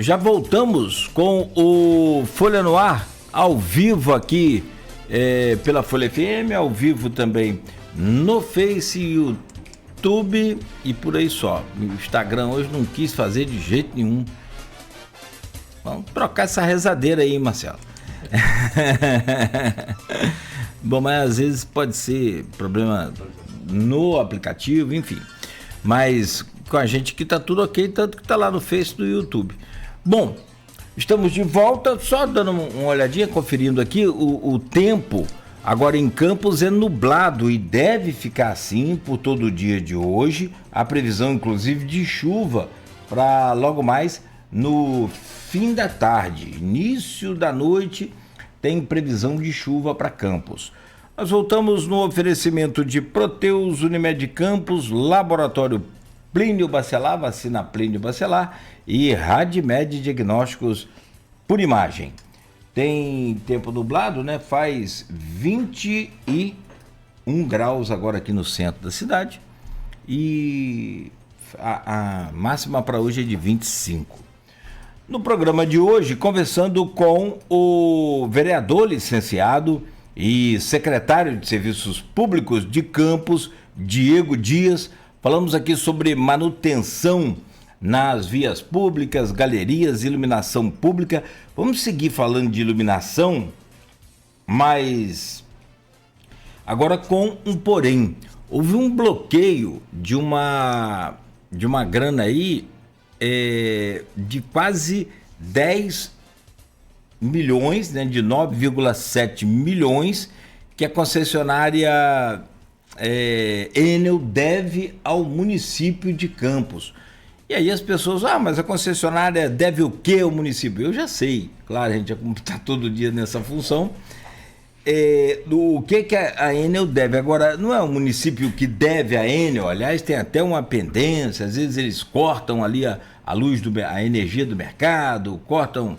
já voltamos com o Folha no Ar, ao vivo aqui pela Folha FM, ao vivo também no Face, YouTube e por aí só. O Instagram hoje não quis fazer de jeito nenhum. Vamos trocar essa rezadeira aí, Marcelo. Bom, mas às vezes pode ser problema no aplicativo, enfim. Mas com a gente que tá tudo ok, tanto que tá lá no Face do YouTube. Bom, estamos de volta, só dando uma olhadinha, conferindo aqui o tempo. Agora em Campos é nublado e deve ficar assim por todo o dia de hoje. A previsão inclusive de chuva para logo mais no fim da tarde, início da noite, tem previsão de chuva para Campos. Nós voltamos no oferecimento de Proteus, Unimed Campos, Laboratório Plínio Bacelar, vacina Plínio Bacelar e Radmed Diagnósticos por imagem. Tem tempo nublado, né? Faz 21 graus agora aqui no centro da cidade e a máxima para hoje é de 25. No programa de hoje, conversando com o vereador licenciado e secretário de Serviços Públicos de Campos, Diego Dias. Falamos aqui sobre manutenção nas vias públicas, galerias, iluminação pública. Vamos seguir falando de iluminação, mas agora com um porém. Houve um bloqueio de uma grana aí de quase 10 milhões, né, de 9,7 milhões que a concessionária Enel deve ao município de Campos. E aí as pessoas, mas a concessionária deve o que ao município? Eu já sei, claro, a gente já está todo dia nessa função. O que a Enel deve? Agora, não é o município que deve a Enel, aliás, tem até uma pendência, às vezes eles cortam ali a luz, a energia do mercado, cortam,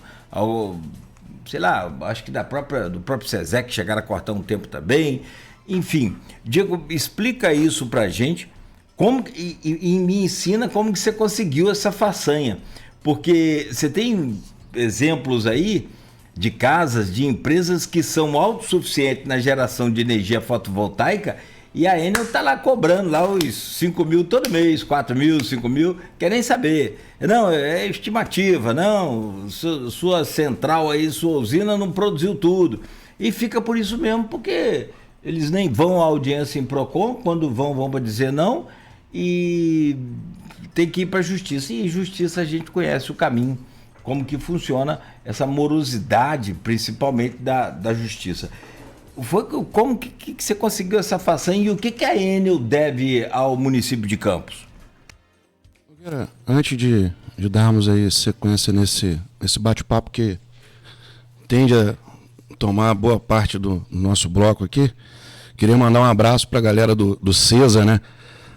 sei lá, acho que do próprio SESEC chegaram a cortar um tempo também. Enfim, Diego, explica isso pra gente e me ensina como que você conseguiu essa façanha, porque você tem exemplos aí de casas, de empresas que são autossuficientes na geração de energia fotovoltaica e a Enel tá lá cobrando lá os 5 mil todo mês, 4 mil, 5 mil, quer nem saber. Não, é estimativa, não, sua central aí, sua usina não produziu tudo. E fica por isso mesmo, porque eles nem vão à audiência em PROCON, quando vão para dizer não, e tem que ir para a justiça. E justiça a gente conhece o caminho, como que funciona essa morosidade, principalmente da justiça. Como que você conseguiu essa façanha e o que a Enel deve ao município de Campos? Antes de darmos aí sequência nesse bate-papo que tende a tomar boa parte do nosso bloco aqui, queria mandar um abraço para a galera do CESA, né?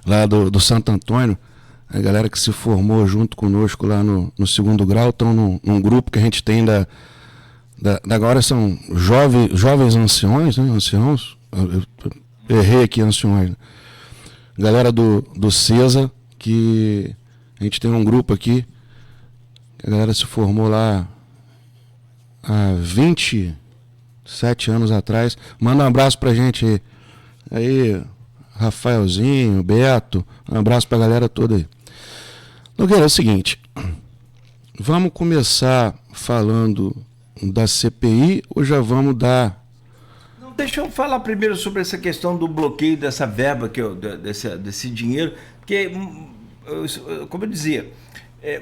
Lá do Santo Antônio, a galera que se formou junto conosco lá no 2º grau, estão num grupo que a gente tem agora são jovens anciões, né? Anciãos, eu errei aqui, anciões. Né? Galera do CESA, que a gente tem um grupo aqui, que a galera se formou lá há 27 anos atrás. Manda um abraço pra gente aí, Rafaelzinho, Beto, um abraço pra galera toda aí. Nogueira, é o seguinte, vamos começar falando da CPI ou já vamos dar... Não, deixa eu falar primeiro sobre essa questão do bloqueio dessa verba, desse dinheiro, porque, como eu dizia,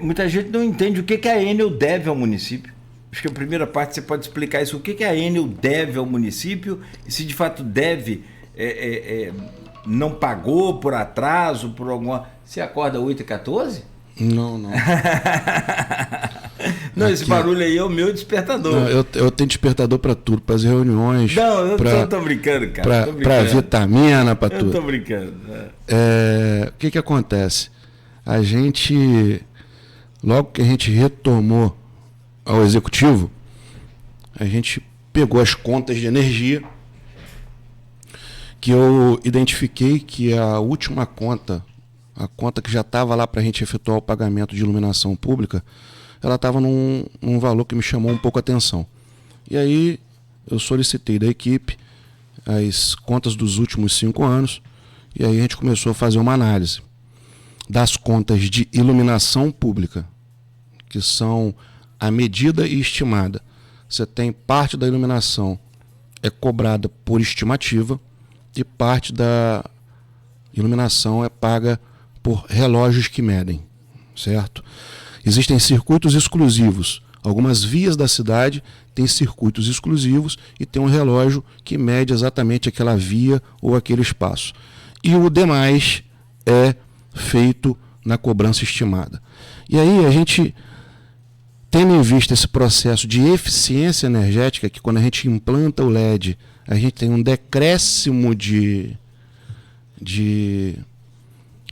muita gente não entende o que a Enel deve ao município. Acho que a primeira parte você pode explicar isso, o que a Enel deve ao município e se de fato deve, não pagou por atraso, por alguma... Você acorda 8h14? Não. Não, esse barulho aí é o meu despertador. Não, eu tenho despertador pra tudo, para as reuniões. Não, eu tô brincando, cara. Pra vitamina, pra tudo. Eu tô brincando. O que acontece? A gente, logo que a gente retomou ao executivo, a gente pegou as contas de energia, que eu identifiquei que a última conta, a conta que já estava lá para a gente efetuar o pagamento de iluminação pública, ela estava num valor que me chamou um pouco a atenção. E aí eu solicitei da equipe as contas dos últimos 5 anos, e aí a gente começou a fazer uma análise das contas de iluminação pública, que são a medida e estimada. Você tem parte da iluminação é cobrada por estimativa e parte da iluminação é paga por relógios que medem, certo? Existem circuitos exclusivos. Algumas vias da cidade têm circuitos exclusivos e tem um relógio que mede exatamente aquela via ou aquele espaço. E o demais é feito na cobrança estimada. E aí a gente, tendo em vista esse processo de eficiência energética, que quando a gente implanta o LED, a gente tem um decréscimo de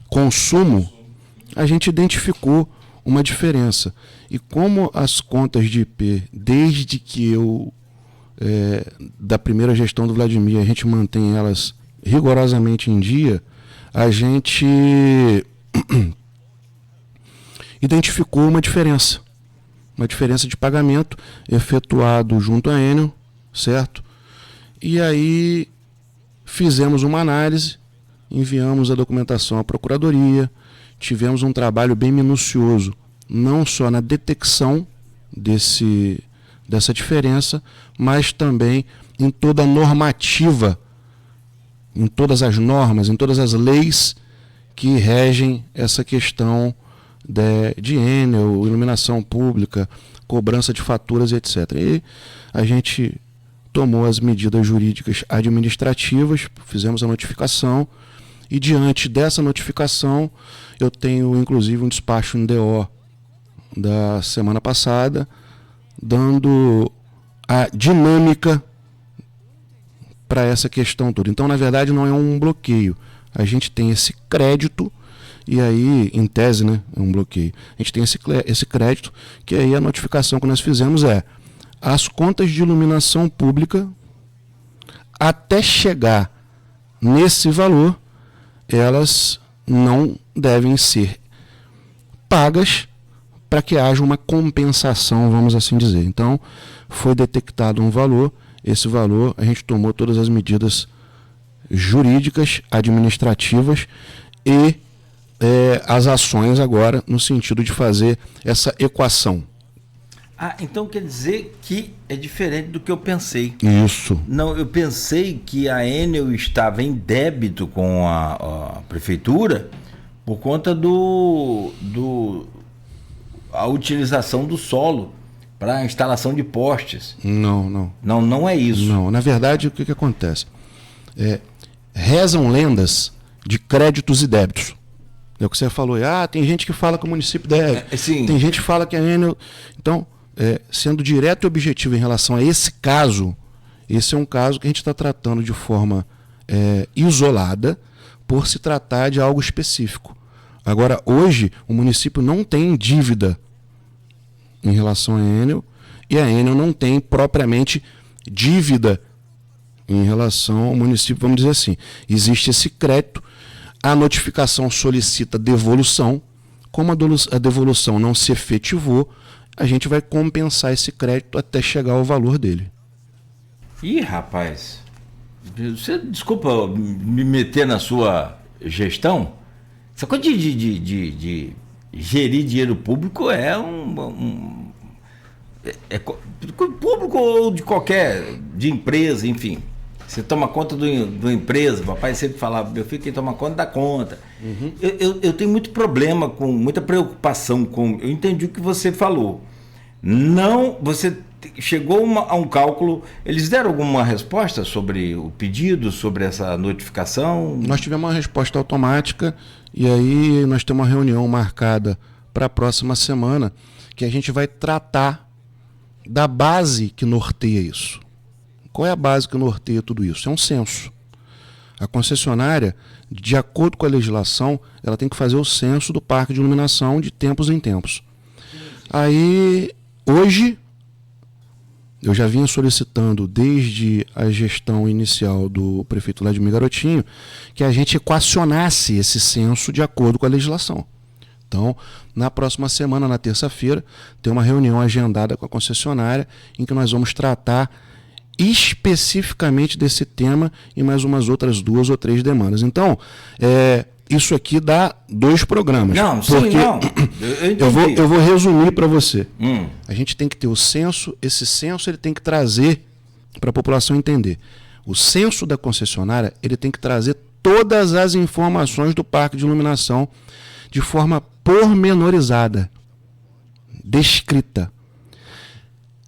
consumo, a gente identificou uma diferença. E como as contas de IP, desde que eu, da primeira gestão do Vladimir, a gente mantém elas rigorosamente em dia, a gente identificou uma diferença de pagamento efetuado junto à Enel, certo? E aí fizemos uma análise, enviamos a documentação à Procuradoria, tivemos um trabalho bem minucioso, não só na detecção dessa diferença, mas também em toda a normativa, em todas as normas, em todas as leis que regem essa questão de Enel, iluminação pública, cobrança de faturas, etc. E a gente tomou as medidas jurídicas administrativas, fizemos a notificação, e diante dessa notificação eu tenho inclusive um despacho em DO da semana passada, dando a dinâmica para essa questão toda. Então, na verdade, não é um bloqueio. A gente tem esse crédito, e aí, em tese, né, é um bloqueio. A gente tem esse crédito, que aí a notificação que nós fizemos é: as contas de iluminação pública, até chegar nesse valor, elas não devem ser pagas para que haja uma compensação, vamos assim dizer. Então, foi detectado um valor, esse valor a gente tomou todas as medidas jurídicas, administrativas e as ações agora no sentido de fazer essa equação. Ah, então quer dizer que é diferente do que eu pensei. Isso. Não, eu pensei que a Enel estava em débito com a prefeitura por conta a utilização do solo para a instalação de postes. Não. Não é isso. Não, na verdade, o que acontece? Rezam lendas de créditos e débitos. É o que você falou. Tem gente que fala que o município deve. Sim. Tem gente que fala que a Enel... Então, sendo direto e objetivo em relação a esse caso, esse é um caso que a gente está tratando de forma isolada, por se tratar de algo específico. Agora, hoje, o município não tem dívida em relação à Enel, e a Enel não tem propriamente dívida em relação ao município, vamos dizer assim. Existe esse crédito, a notificação solicita devolução. Como a devolução não se efetivou, a gente vai compensar esse crédito até chegar ao valor dele. Ih, rapaz, você desculpa me meter na sua gestão. Essa coisa de gerir dinheiro público é público ou de empresa, enfim. Você toma conta de uma empresa, papai sempre falava, meu filho, quem toma conta dá conta. Uhum. Eu tenho muito problema, muita preocupação com... Eu entendi o que você falou. Não, você chegou a um cálculo, eles deram alguma resposta sobre o pedido, sobre essa notificação? Nós tivemos uma resposta automática, e aí nós temos uma reunião marcada para a próxima semana, que a gente vai tratar da base que norteia isso. Qual é a base que norteia tudo isso? É um censo. A concessionária, de acordo com a legislação, ela tem que fazer o censo do parque de iluminação de tempos em tempos. Aí, hoje, eu já vinha solicitando, desde a gestão inicial do prefeito Vladimir Garotinho, que a gente equacionasse esse censo de acordo com a legislação. Então, na próxima semana, na terça-feira, tem uma reunião agendada com a concessionária em que nós vamos tratar especificamente desse tema e mais umas outras 2 ou 3 demandas. Então, isso aqui dá 2 programas. Não, porque sim, não. Eu vou resumir para você. A gente tem que ter o censo, esse censo ele tem que trazer, para a população entender, o censo da concessionária ele tem que trazer todas as informações do parque de iluminação de forma pormenorizada, descrita.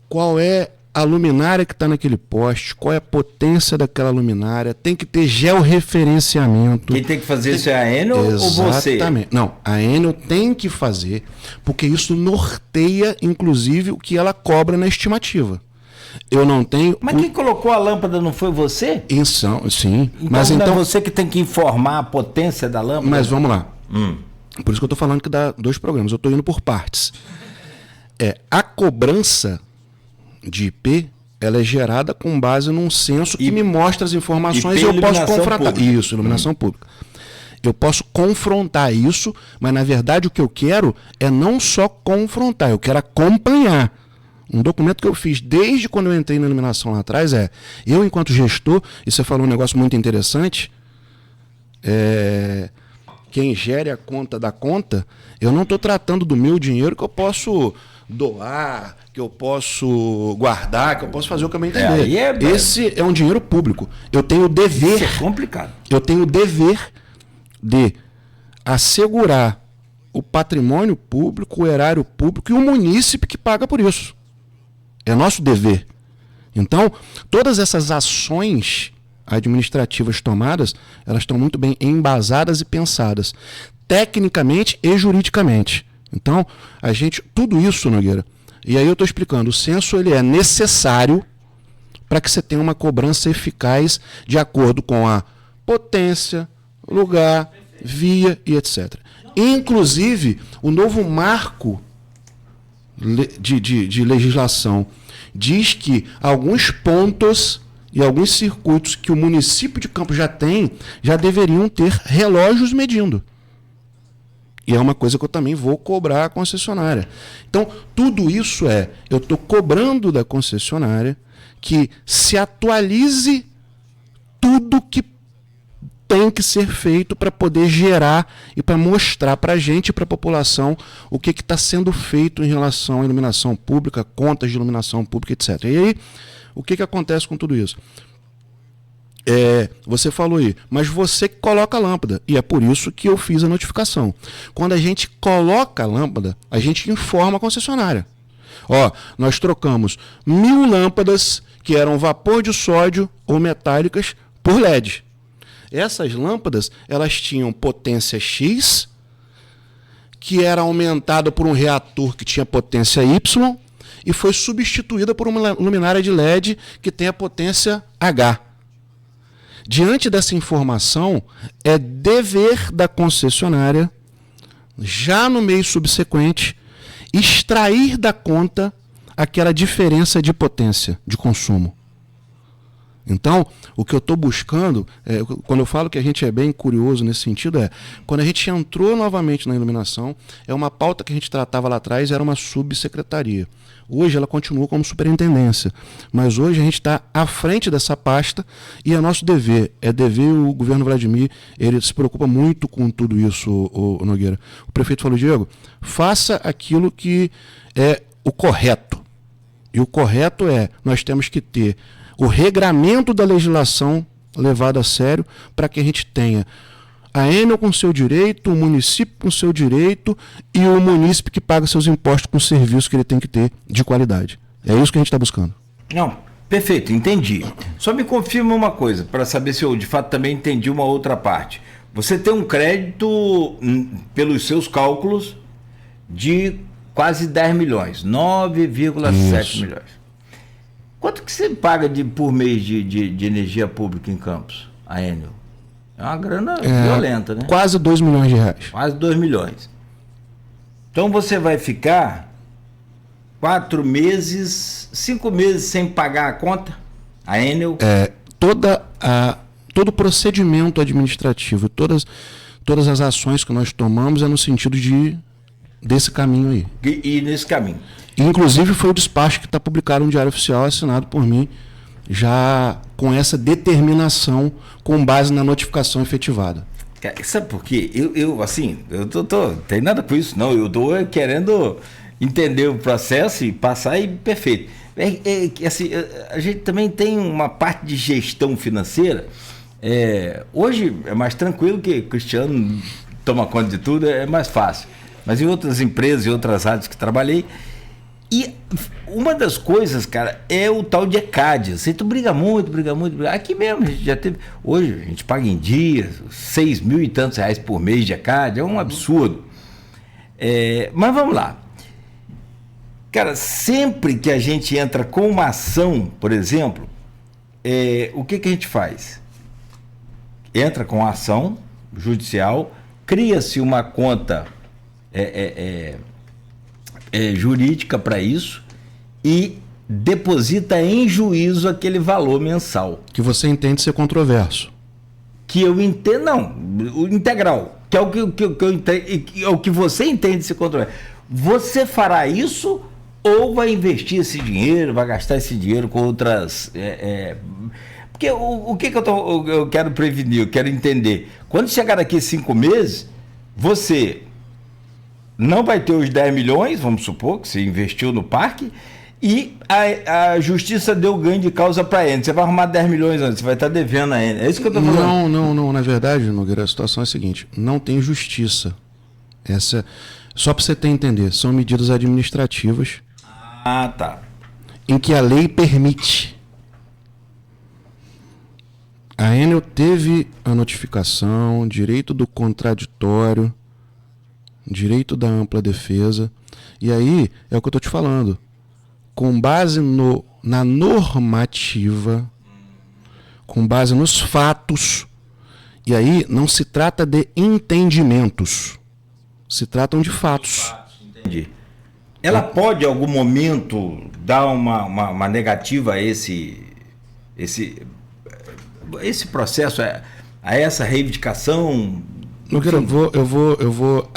Qual é a luminária que está naquele poste, qual é a potência daquela luminária, tem que ter georreferenciamento. Quem tem que fazer isso é a Enel ou você? Exatamente. Não, a Enel tem que fazer, porque isso norteia, inclusive, o que ela cobra na estimativa. Eu não tenho... Mas quem colocou a lâmpada não foi você? Sim. Então, mas não então é você que tem que informar a potência da lâmpada? Mas vamos lá. Por isso que eu estou falando que dá 2 programas. Eu estou indo por partes. A cobrança de IP, ela é gerada com base num censo que me mostra as informações e eu posso confrontar. Pública. Isso, iluminação pública. Eu posso confrontar isso, mas na verdade o que eu quero é não só confrontar, eu quero acompanhar. Um documento que eu fiz desde quando eu entrei na iluminação lá atrás eu enquanto gestor, e você falou um negócio muito interessante, quem gere a conta da conta, eu não estou tratando do meu dinheiro que eu posso doar, que eu posso guardar, que eu posso fazer o que eu bem entender. Esse é um dinheiro público. Eu tenho o dever... Isso é complicado. Eu tenho o dever de assegurar o patrimônio público, o erário público e o munícipe que paga por isso. É nosso dever. Então, todas essas ações administrativas tomadas, elas estão muito bem embasadas e pensadas, tecnicamente e juridicamente. Então, tudo isso, Nogueira, e aí eu estou explicando, o censo ele é necessário para que você tenha uma cobrança eficaz de acordo com a potência, lugar, via e etc. Inclusive, o novo marco de legislação diz que alguns pontos e alguns circuitos que o município de Campos já tem, já deveriam ter relógios medindo. E é uma coisa que eu também vou cobrar a concessionária. Então, tudo isso eu estou cobrando da concessionária que se atualize tudo que tem que ser feito para poder gerar e para mostrar para a gente e para a população o que está sendo feito em relação à iluminação pública, contas de iluminação pública, etc. E aí, o que acontece com tudo isso? Você falou aí, mas você que coloca a lâmpada, e é por isso que eu fiz a notificação. Quando a gente coloca a lâmpada, a gente informa a concessionária. Nós trocamos 1000 lâmpadas que eram vapor de sódio ou metálicas por LED. Essas lâmpadas, elas tinham potência X, que era aumentada por um reator que tinha potência Y, e foi substituída por uma luminária de LED que tem a potência H. Diante dessa informação, é dever da concessionária, já no mês subsequente, extrair da conta aquela diferença de potência de consumo. Então, o que eu estou buscando, quando eu falo que a gente é bem curioso nesse sentido, quando a gente entrou novamente na iluminação, uma pauta que a gente tratava lá atrás, era uma subsecretaria. Hoje ela continua como superintendência, mas hoje a gente está à frente dessa pasta e é nosso dever, o governo Vladimir, ele se preocupa muito com tudo isso, o Nogueira. O prefeito falou, Diego, faça aquilo que é o correto. E o correto nós temos que ter o regramento da legislação levado a sério para que a gente tenha a Enel com seu direito, o município com seu direito e o munícipe que paga seus impostos com o serviço que ele tem que ter de qualidade. É isso que a gente está buscando. Não, perfeito, entendi. Só me confirma uma coisa, para saber se eu de fato também entendi uma outra parte. Você tem um crédito, pelos seus cálculos, de quase 10 milhões, 9,7 milhões. Quanto que você paga por mês de energia pública em Campos, a Enel? É uma grana violenta, né? Quase 2 milhões de reais. Quase 2 milhões. Então você vai ficar 4 meses, 5 meses sem pagar a conta, a Enel? Todo o procedimento administrativo, todas as ações que nós tomamos é no sentido de desse caminho aí. E nesse caminho. Inclusive foi o despacho que está publicado no Diário Oficial, assinado por mim, já com essa determinação, com base na notificação efetivada. Sabe por quê? Eu tem nada com isso, não. Eu tô querendo entender o processo e passar e perfeito. Assim, a gente também tem uma parte de gestão financeira. Hoje é mais tranquilo, que o Cristiano toma conta de tudo, é mais fácil. Mas em outras empresas e outras áreas que trabalhei, e uma das coisas, cara, é o tal de ECAD. Você briga muito. Aqui mesmo, a gente já teve. Hoje a gente paga em dias, 6 mil e tantos reais por mês de ECAD, é um absurdo. Mas vamos lá. Cara, sempre que a gente entra com uma ação, por exemplo, o que a gente faz? Entra com a ação judicial, cria-se uma conta jurídica para isso e deposita em juízo aquele valor mensal. Que você entende ser controverso. Que eu entendo, não, o integral, que é o que eu entendo, é o que você entende ser controverso. Você fará isso ou vai investir esse dinheiro, vai gastar esse dinheiro com outras... Porque o que eu quero prevenir, eu quero entender. Quando chegar daqui 5 meses, você não vai ter os 10 milhões, vamos supor, que você investiu no parque, e a justiça deu ganho de causa para a Enel. Você vai arrumar 10 milhões antes, você vai estar devendo a Enel. É isso que eu estou falando. Não. Na verdade, Nogueira, a situação é a seguinte: não tem justiça. Só para você entender, são medidas administrativas. Ah, tá. Em que a lei permite. A Enel teve a notificação, direito do contraditório, direito da ampla defesa. E aí, é o que eu estou te falando. Com base na normativa, com base nos fatos, e aí não se trata de entendimentos, se tratam de fatos. Entendi. Ela pode, em algum momento, dar uma negativa a esse processo, a essa reivindicação? Nogueira, eu vou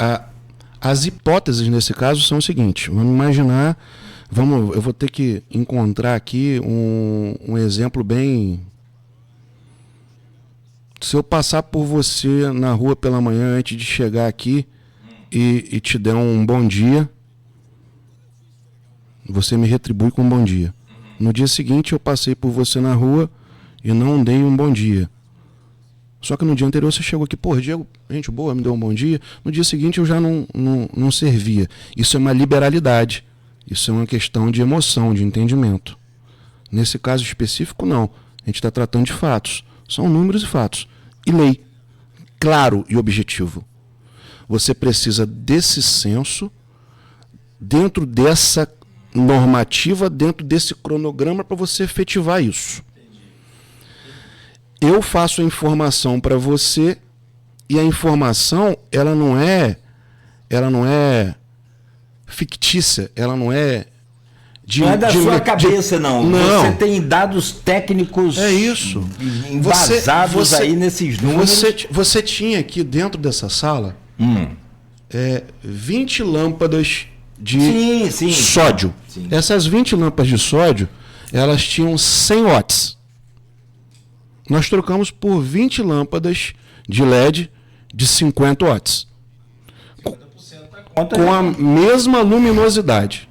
as hipóteses nesse caso são o seguinte: vamos imaginar, eu vou ter que encontrar aqui um exemplo bem. Se eu passar por você na rua pela manhã antes de chegar aqui e te der um bom dia, você me retribui com um bom dia. No dia seguinte eu passei por você na rua e não dei um bom dia. Só que no dia anterior você chegou aqui, pô, Diego, gente boa, me deu um bom dia. No dia seguinte eu já não servia. Isso é uma liberalidade. Isso é uma questão de emoção, de entendimento. Nesse caso específico, não. A gente está tratando de fatos. São números e fatos. E lei. Claro e objetivo. Você precisa desse senso, dentro dessa normativa, dentro desse cronograma, para você efetivar isso. Eu faço a informação para você e a informação ela não é fictícia, ela não é não é da sua cabeça, não. Você tem dados técnicos. É isso. Embasados aí nesses números. Você tinha aqui dentro dessa sala 20 lâmpadas de sódio. Sim. Essas 20 lâmpadas de sódio, elas tinham 100 watts. Nós trocamos por 20 lâmpadas de LED de 50 watts. Com a mesma luminosidade.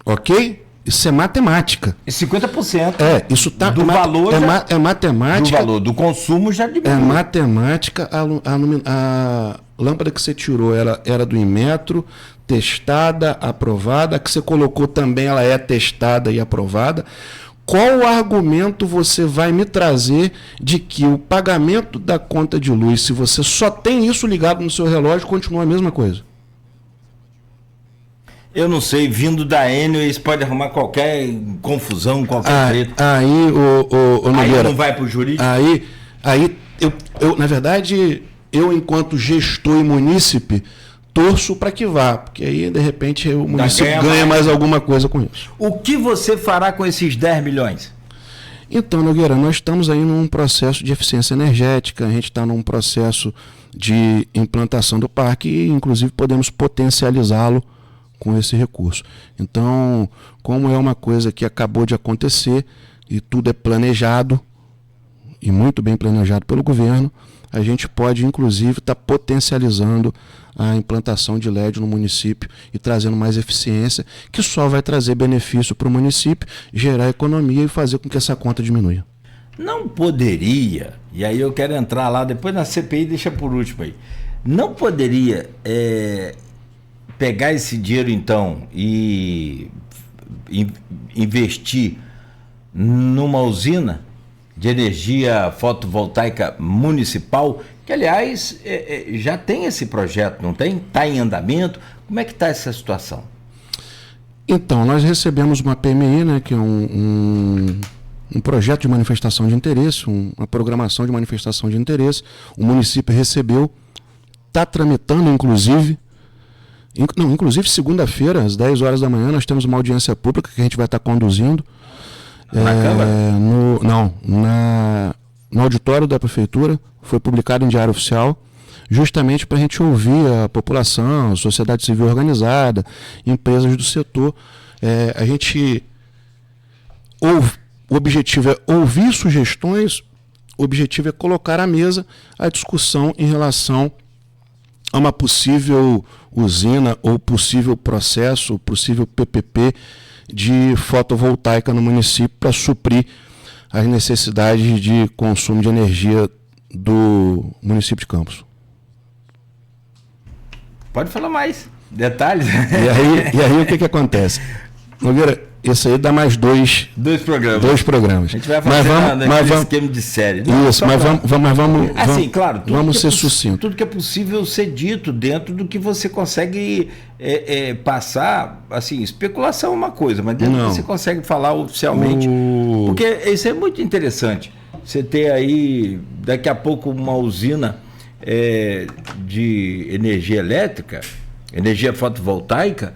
Ok? Isso é matemática. E 50%. Isso tá do valor é matemática. Do valor do consumo já diminuiu. É matemática. A lâmpada que você tirou era do Inmetro, testada, aprovada. A que você colocou também, ela é testada e aprovada. Qual argumento você vai me trazer de que o pagamento da conta de luz, se você só tem isso ligado no seu relógio, continua a mesma coisa? Eu não sei, vindo da Enel, eles podem arrumar qualquer confusão, qualquer treta. Aí Nogueira, não vai para o jurídico? Aí eu, na verdade, enquanto gestor e munícipe, torço para que vá, porque aí, de repente, o município ganha mais alguma coisa com isso. O que você fará com esses 10 milhões? Então, Nogueira, nós estamos aí num processo de eficiência energética, a gente está num processo de implantação do parque e, inclusive, podemos potencializá-lo com esse recurso. Então, como é uma coisa que acabou de acontecer e tudo é planejado, e muito bem planejado pelo governo, a gente pode, inclusive, estar potencializando a implantação de LED no município e trazendo mais eficiência, que só vai trazer benefício para o município, gerar economia e fazer com que essa conta diminua. Não poderia, e aí eu quero entrar lá, depois na CPI, deixa por último aí, não poderia pegar esse dinheiro, então, e investir numa usina de energia fotovoltaica municipal, que aliás já tem esse projeto, não tem? Está em andamento. Como é que está essa situação? Então, nós recebemos uma PMI, né, que é um projeto de manifestação de interesse, uma programação de manifestação de interesse. O município recebeu, está tramitando, inclusive segunda-feira, às 10 horas da manhã, nós temos uma audiência pública que a gente vai estar conduzindo. Na Câmara? No auditório da Prefeitura, foi publicado em Diário Oficial, justamente para a gente ouvir a população, a sociedade civil organizada, empresas do setor. O objetivo é ouvir sugestões, o objetivo é colocar à mesa a discussão em relação a uma possível usina ou possível processo, possível PPP de fotovoltaica no município para suprir as necessidades de consumo de energia do município de Campos. Pode falar mais detalhes. E aí o que acontece? Nogueira, isso aí dá mais dois programas. A gente vai fazer esquema de série. Não, isso, vamos claro, vamos ser sucintos. Tudo que é possível ser dito dentro do que você consegue passar, assim, especulação é uma coisa, mas dentro do que você consegue falar oficialmente. Porque isso é muito interessante. Você ter aí, daqui a pouco, uma usina de energia elétrica, energia fotovoltaica,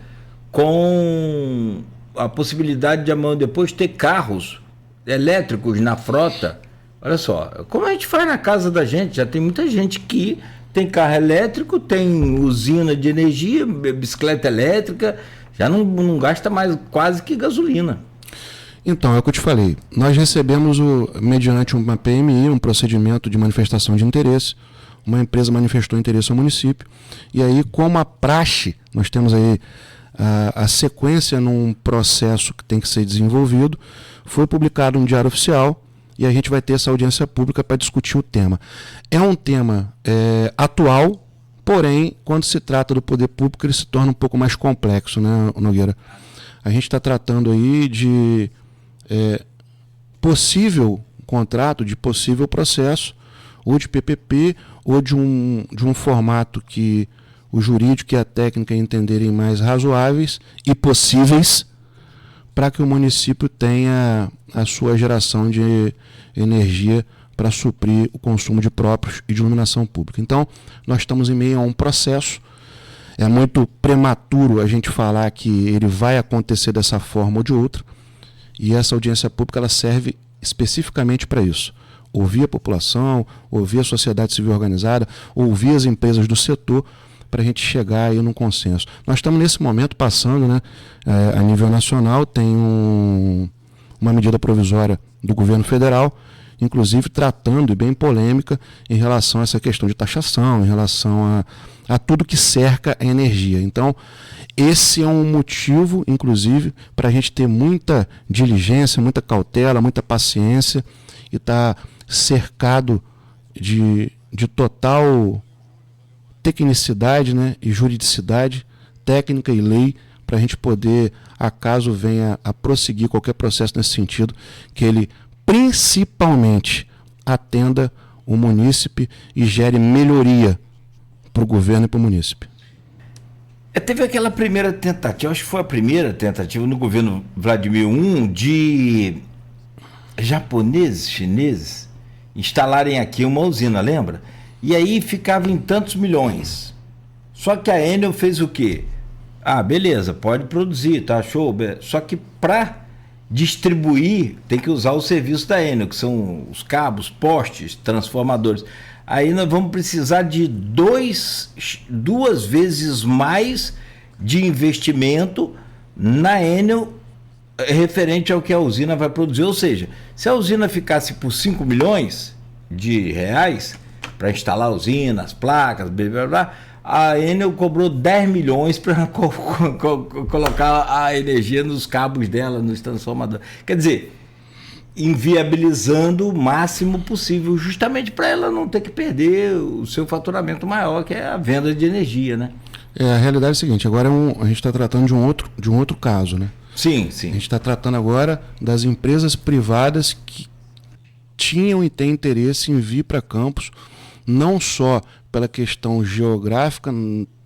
com a possibilidade de amanhã depois ter carros elétricos na frota. Olha só, como a gente faz na casa da gente, já tem muita gente que tem carro elétrico, tem usina de energia, bicicleta elétrica, já não gasta mais quase que gasolina. Então, é o que eu te falei, nós recebemos, mediante uma PMI, um procedimento de manifestação de interesse, uma empresa manifestou interesse ao município, e aí, como a praxe, nós temos aí a sequência num processo que tem que ser desenvolvido, foi publicado no Diário Oficial e a gente vai ter essa audiência pública para discutir o tema. É um tema atual, porém, quando se trata do poder público, ele se torna um pouco mais complexo, né, Nogueira? A gente está tratando aí de possível contrato, de possível processo, ou de PPP, ou de um formato que o jurídico e a técnica entenderem mais razoáveis e possíveis para que o município tenha a sua geração de energia para suprir o consumo de próprios e de iluminação pública. Então, nós estamos em meio a um processo. É muito prematuro a gente falar que ele vai acontecer dessa forma ou de outra, e essa audiência pública ela serve especificamente para isso. Ouvir a população, ouvir a sociedade civil organizada, ouvir as empresas do setor, para a gente chegar aí num consenso. Nós estamos nesse momento passando, né, a nível nacional, tem uma medida provisória do governo federal, inclusive tratando, e bem polêmica, em relação a essa questão de taxação, em relação a tudo que cerca a energia. Então, esse é um motivo, inclusive, para a gente ter muita diligência, muita cautela, muita paciência, e estar cercado de total tecnicidade, né, e juridicidade, técnica e lei, para a gente poder, acaso venha a prosseguir qualquer processo nesse sentido, que ele principalmente atenda o munícipe e gere melhoria para o governo e para o munícipe. Teve aquela primeira tentativa, acho que foi a primeira tentativa no governo Vladimir I, de japoneses, chineses, instalarem aqui uma usina, lembra? E aí ficava em tantos milhões. Só que a Enel fez o quê? Beleza, pode produzir, tá show. Só que para distribuir tem que usar o serviço da Enel, que são os cabos, postes, transformadores. Aí nós vamos precisar de duas vezes mais de investimento na Enel referente ao que a usina vai produzir. Ou seja, se a usina ficasse por 5 milhões de reais para instalar a usina, as placas, blá, blá, blá, a Enel cobrou 10 milhões para colocar a energia nos cabos dela, nos transformadores. Quer dizer, inviabilizando o máximo possível, justamente para ela não ter que perder o seu faturamento maior, que é a venda de energia, né? A realidade é a seguinte, agora a gente está tratando de um outro caso, né? Sim, sim. A gente está tratando agora das empresas privadas que tinham e têm interesse em vir para Campos, não só pela questão geográfica,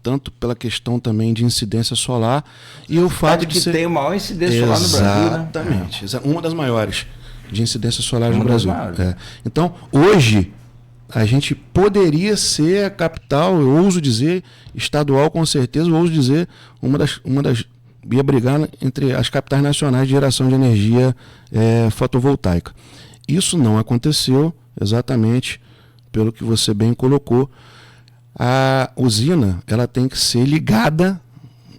tanto pela questão também de incidência solar e o fato de que tem a maior incidência solar no Brasil, né? Exatamente, uma das maiores de incidência solar no Brasil. Então, hoje, a gente poderia ser a capital, eu ouso dizer, estadual com certeza, eu ouso dizer, uma das ia brigar entre as capitais nacionais de geração de energia fotovoltaica. Isso não aconteceu exatamente pelo que você bem colocou. A usina ela tem que ser ligada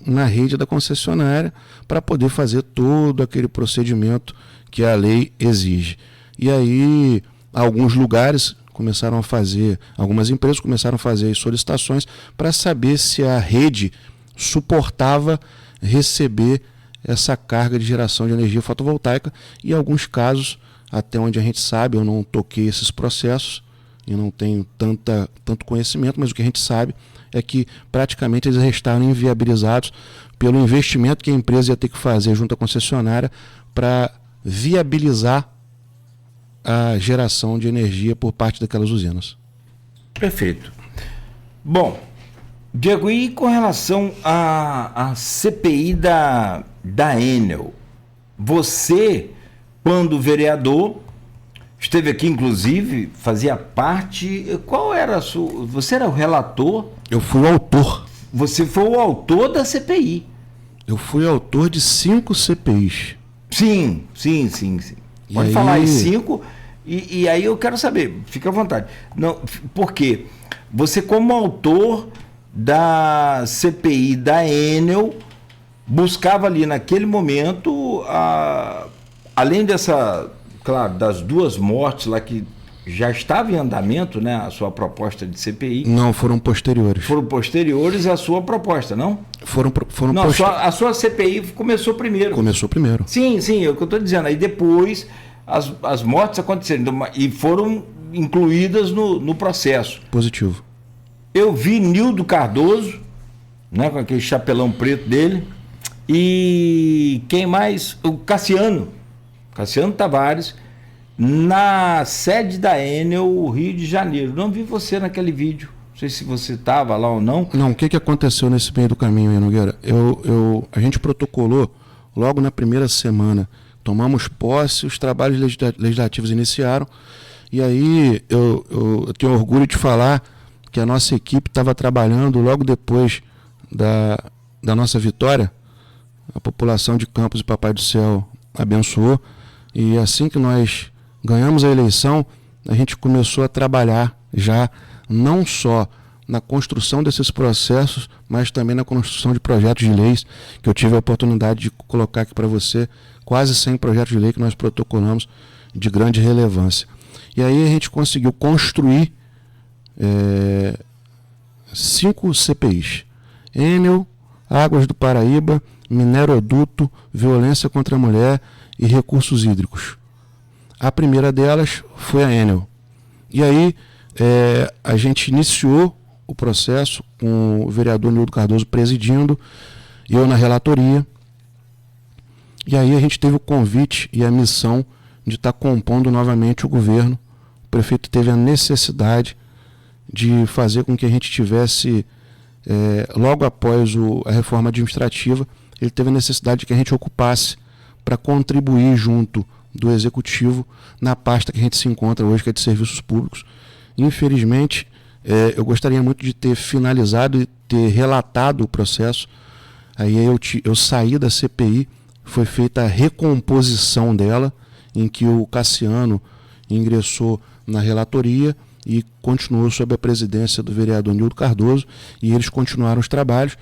na rede da concessionária para poder fazer todo aquele procedimento que a lei exige. E aí, alguns lugares começaram a fazer, algumas empresas começaram a fazer solicitações para saber se a rede suportava receber essa carga de geração de energia fotovoltaica. E em alguns casos, até onde a gente sabe, eu não toquei esses processos e não tenho tanto conhecimento, mas o que a gente sabe é que praticamente eles restaram inviabilizados pelo investimento que a empresa ia ter que fazer junto à concessionária para viabilizar a geração de energia por parte daquelas usinas. Perfeito. Bom, Diego, e com relação à CPI da Enel, você, quando vereador, esteve aqui, inclusive, fazia parte. Qual era a sua. Você era o relator? Eu fui o autor. Você foi o autor da CPI. Eu fui autor de 5 CPIs. Sim. Pode falar em 5. E aí eu quero saber, fica à vontade. Não, por quê? Você, como autor da CPI da Enel, buscava ali naquele momento, além dessa. Claro, das 2 mortes lá que já estava em andamento, né, a sua proposta de CPI. Não, foram posteriores. Foram posteriores à sua proposta, não? Não, a sua CPI começou primeiro. Começou primeiro. Sim, é o que eu estou dizendo. Aí depois as mortes aconteceram e foram incluídas no processo. Positivo. Eu vi Nildo Cardoso, né, com aquele chapelão preto dele, e quem mais? O Cassiano Tavares, na sede da Enel, Rio de Janeiro. Não vi você naquele vídeo. Não sei se você estava lá ou não. Não, o que aconteceu nesse meio do caminho aí, Nogueira? A gente protocolou logo na primeira semana. Tomamos posse, os trabalhos legislativos iniciaram. E aí eu tenho orgulho de falar que a nossa equipe estava trabalhando logo depois da nossa vitória. A população de Campos e Papai do Céu abençoou. E assim que nós ganhamos a eleição, a gente começou a trabalhar já não só na construção desses processos, mas também na construção de projetos de leis, que eu tive a oportunidade de colocar aqui para você, quase 100 projetos de lei que nós protocolamos de grande relevância. E aí a gente conseguiu construir 5 CPIs. Enel, Águas do Paraíba, Mineroduto, Violência contra a Mulher e Recursos Hídricos. A primeira delas foi a Enel. E aí a gente iniciou o processo com o vereador Nildo Cardoso presidindo, eu na relatoria. E aí a gente teve o convite e a missão de estar compondo novamente o governo. O prefeito teve a necessidade de fazer com que a gente tivesse, logo após a reforma administrativa, ele teve a necessidade de que a gente ocupasse para contribuir junto do Executivo na pasta que a gente se encontra hoje, que é de Serviços Públicos. Infelizmente, eu gostaria muito de ter finalizado e ter relatado o processo. Aí eu saí da CPI, foi feita a recomposição dela, em que o Cassiano ingressou na relatoria e continuou sob a presidência do vereador Nildo Cardoso, e eles continuaram os trabalhos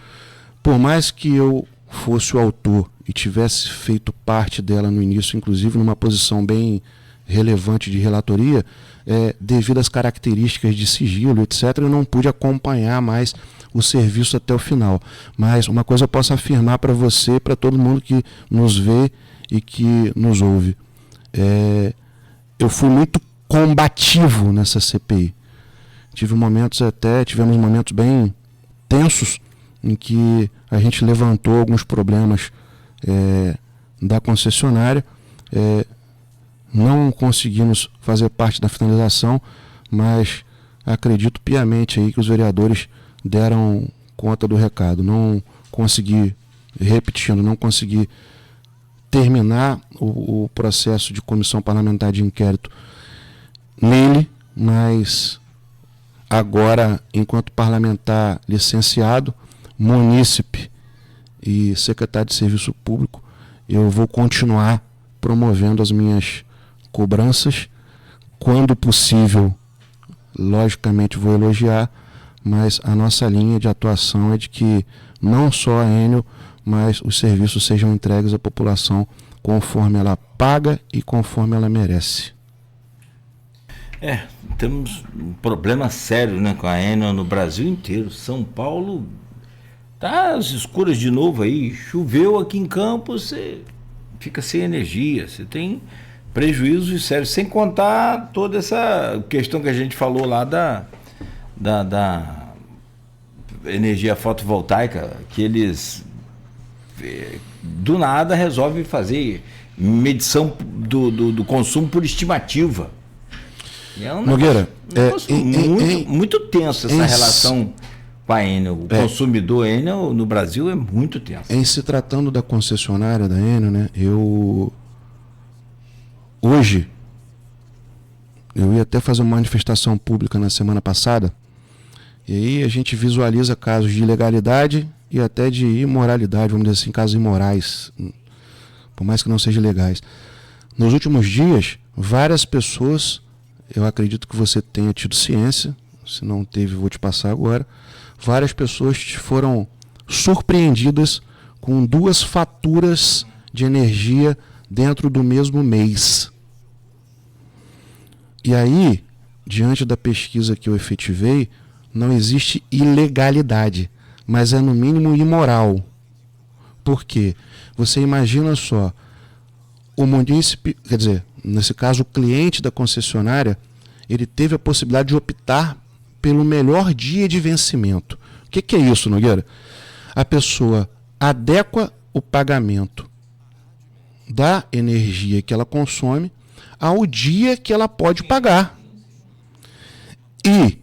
por mais que eu fosse o autor e tivesse feito parte dela no início, inclusive numa posição bem relevante de relatoria, devido às características de sigilo, etc., eu não pude acompanhar mais o serviço até o final. Mas uma coisa eu posso afirmar para você, para todo mundo que nos vê e que nos ouve. Eu fui muito combativo nessa CPI. Tivemos momentos bem tensos em que a gente levantou alguns problemas da concessionária. Não conseguimos fazer parte da finalização, mas acredito piamente aí que os vereadores deram conta do recado. Não consegui terminar o processo de comissão parlamentar de inquérito nele, mas agora, enquanto parlamentar licenciado, munícipe e secretário de Serviço Público, eu vou continuar promovendo as minhas cobranças. Quando possível, logicamente vou elogiar, mas a nossa linha de atuação é de que não só a Enel, mas os serviços sejam entregues à população conforme ela paga e conforme ela merece. Temos um problema sério, né, com a Enel no Brasil inteiro. São Paulo tá às escuras de novo aí. Choveu aqui em Campos, você fica sem energia, você tem prejuízos sérios, sem contar toda essa questão que a gente falou lá da energia fotovoltaica, que eles do nada resolvem fazer medição do consumo por estimativa. Nogueira, muito tenso essa relação com a Enel. O consumidor Enel no Brasil é muito tenso. Em se tratando da concessionária da Enel, né, hoje eu ia até fazer uma manifestação pública na semana passada, e aí a gente visualiza casos de ilegalidade e até de imoralidade, vamos dizer assim, casos imorais, por mais que não sejam legais. Nos últimos dias, várias pessoas, eu acredito que você tenha tido ciência, se não teve, vou te passar agora, várias pessoas foram surpreendidas com 2 faturas de energia dentro do mesmo mês. E aí, diante da pesquisa que eu efetivei, não existe ilegalidade, mas é no mínimo imoral. Por quê? Você imagina só, o munícipe, quer dizer, nesse caso o cliente da concessionária, ele teve a possibilidade de optar pelo melhor dia de vencimento. O que é isso, Nogueira? A pessoa adequa o pagamento da energia que ela consome ao dia que ela pode pagar. E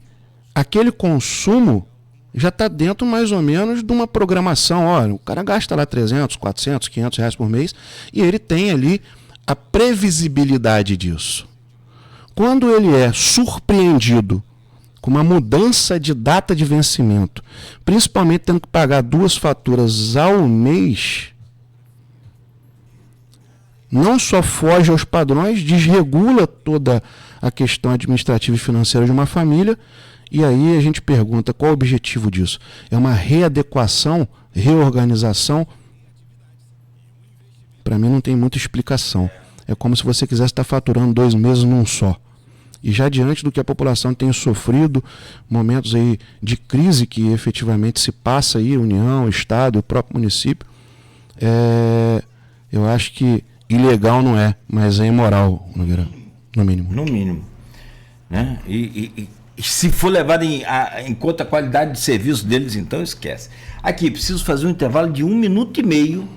aquele consumo já está dentro mais ou menos de uma programação. Olha, o cara gasta lá 300, 400, 500 reais por mês e ele tem ali a previsibilidade disso. Quando ele é surpreendido com uma mudança de data de vencimento, principalmente tendo que pagar 2 faturas ao mês, não só foge aos padrões, desregula toda a questão administrativa e financeira de uma família. E aí a gente pergunta qual é o objetivo disso? É uma readequação, reorganização? Para mim não tem muita explicação. É como se você quisesse estar faturando 2 meses num só. E já diante do que a população tem sofrido, momentos aí de crise que efetivamente se passa aí, União, Estado, o próprio município, eu acho que ilegal não é, mas é imoral, no mínimo. No mínimo. Né? E se for levado em conta a qualidade de serviço deles, então esquece. Aqui, preciso fazer um intervalo de 1 minuto e meio.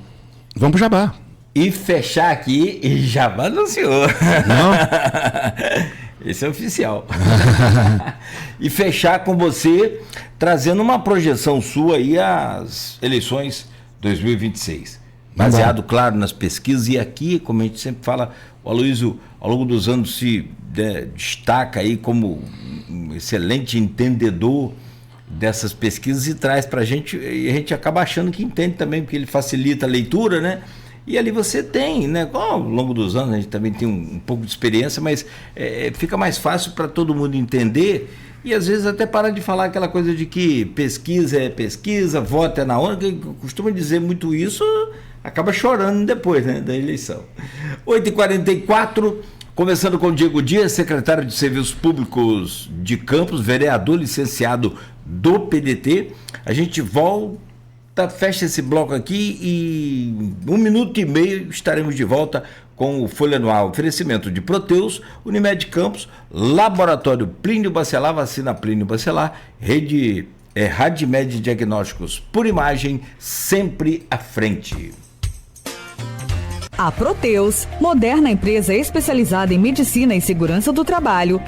Vamos pro jabá. E fechar aqui, e jabá não, senhor. Não? Esse é oficial. E fechar com você, trazendo uma projeção sua aí às eleições 2026. Baseado, claro, nas pesquisas. E aqui, como a gente sempre fala, o Aloysio, ao longo dos anos, se destaca aí como um excelente entendedor dessas pesquisas e traz para a gente, e a gente acaba achando que entende também, porque ele facilita a leitura, né? E ali você tem, né? Ao longo dos anos a gente também tem um pouco de experiência, mas fica mais fácil para todo mundo entender e às vezes até parar de falar aquela coisa de que pesquisa é pesquisa, voto é na ONU, que costuma dizer muito isso, acaba chorando depois, né, da eleição. 8h44, conversando com o Diego Dias, secretário de Serviços Públicos de Campos, vereador licenciado do PDT. A gente volta, fecha esse bloco aqui e 1 minuto e meio estaremos de volta com o Folha Anual. Oferecimento de Proteus, Unimed Campos, Laboratório Plínio Bacelar, Vacina Plínio Bacelar, Rede Radmed Diagnósticos por Imagem, sempre à frente. A Proteus, moderna empresa especializada em medicina e segurança do trabalho,